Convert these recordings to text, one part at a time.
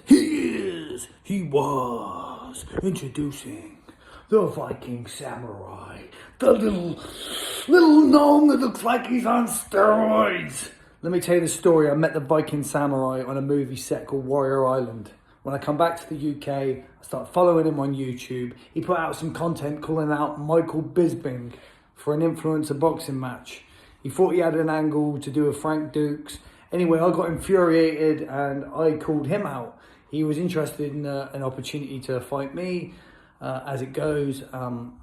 He was introducing the Viking Samurai, the little gnome that looks like he's on steroids. Let me tell you the story. I met the Viking Samurai on a movie set called Warrior Island. When I come back to the UK, I start following him on YouTube. He put out some content calling out Michael Bisping for an influencer boxing match. He thought he had an angle to do with Frank Dukes. Anyway, I got infuriated and I called him out. He was interested in an opportunity to fight me. As it goes,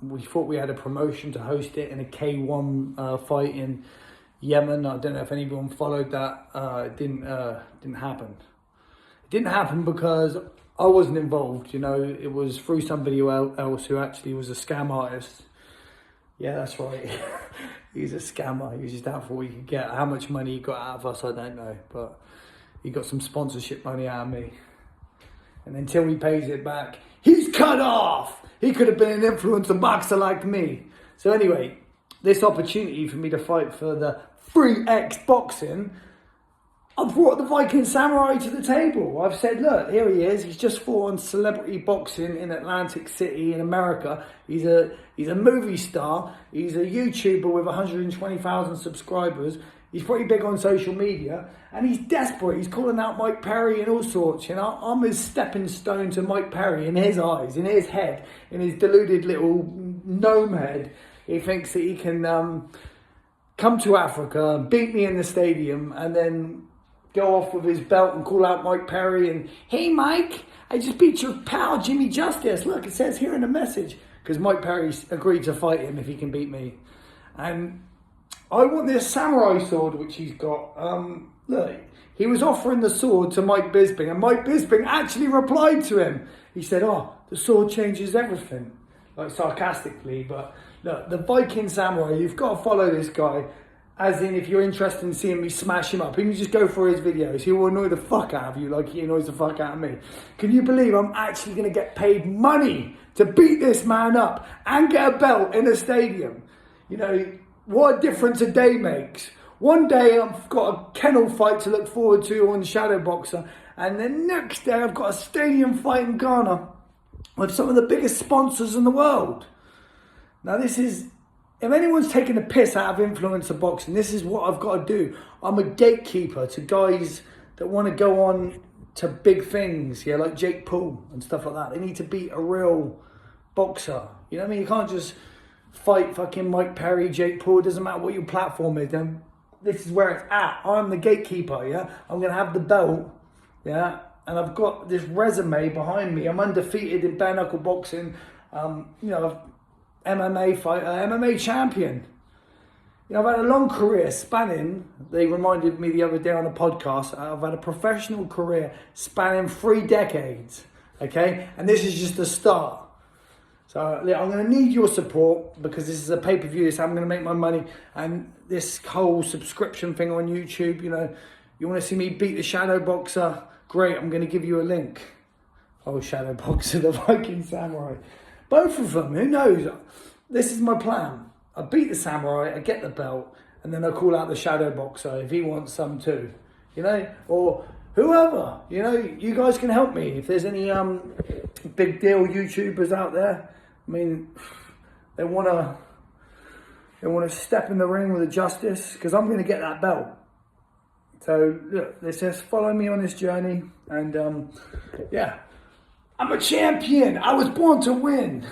we thought we had a promotion to host it in a K1 fight in Yemen. I don't know if anyone followed that. It didn't happen. It didn't happen because I wasn't involved. You know, it was through somebody else who actually was a scam artist. Yeah, that's right. He's a scammer. He was just out for what he could get. How much money he got out of us, I don't know. But he got some sponsorship money out of me. And until he pays it back, he's cut off. He could have been an influencer boxer like me. So anyway, this opportunity for me to fight for the free X boxing, I brought the Viking Samurai to the table. I've said, look, here he is. He's just fought on Celebrity Boxing in Atlantic City in America. He's a movie star. He's a YouTuber with 120,000 subscribers. He's pretty big on social media. And he's desperate. He's calling out Mike Perry and all sorts. You know, I'm his stepping stone to Mike Perry in his eyes, in his head, in his deluded little gnome head. He thinks that he can come to Africa, beat me in the stadium, and then go off with his belt and call out Mike Perry and, hey Mike, I just beat your pal Jimmy Justice. Look, it says here in the message. Because Mike Perry agreed to fight him if he can beat me. And I want this samurai sword which he's got. Look, he was offering the sword to Mike Bisping, and Mike Bisping actually replied to him. He said, oh, the sword changes everything. Like sarcastically, but look, the Viking Samurai, you've got to follow this guy. As in, if you're interested in seeing me smash him up, you can just go for his videos. He will annoy the fuck out of you like he annoys the fuck out of me. Can you believe I'm actually going to get paid money to beat this man up and get a belt in a stadium? You know, what a difference a day makes. One day I've got a kennel fight to look forward to on Shadow Boxer, and the next day I've got a stadium fight in Ghana with some of the biggest sponsors in the world. Now this is... If anyone's taking the piss out of influencer boxing, this is what I've got to do. I'm a gatekeeper to guys that want to go on to big things, yeah, like Jake Paul and stuff like that. They need to be a real boxer. You know what I mean? You can't just fight fucking Mike Perry, Jake Paul. It doesn't matter what your platform is. Then this is where it's at. I'm the gatekeeper, yeah? I'm going to have the belt, yeah? And I've got this resume behind me. I'm undefeated in bare knuckle boxing. You know, MMA fighter, MMA champion. You know, I've had a long career spanning, they reminded me the other day on a podcast, I've had a professional career spanning 3 decades, okay? And this is just the start. So I'm going to need your support because this is a pay-per-view, this is how I'm going to make my money. And this whole subscription thing on YouTube, you know, you want to see me beat the Shadow Boxer? Great, I'm going to give you a link. Oh, Shadow Boxer, the Viking Samurai. Both of them, who knows? This is my plan. I beat the samurai, I get the belt, and then I call out the Shadow Boxer if he wants some too. You know? Or whoever. You know, you guys can help me. If there's any big deal YouTubers out there, I mean, they wanna step in the ring with the Justice, because I'm gonna get that belt. So look, let's just follow me on this journey, and yeah. I'm a champion. I was born to win.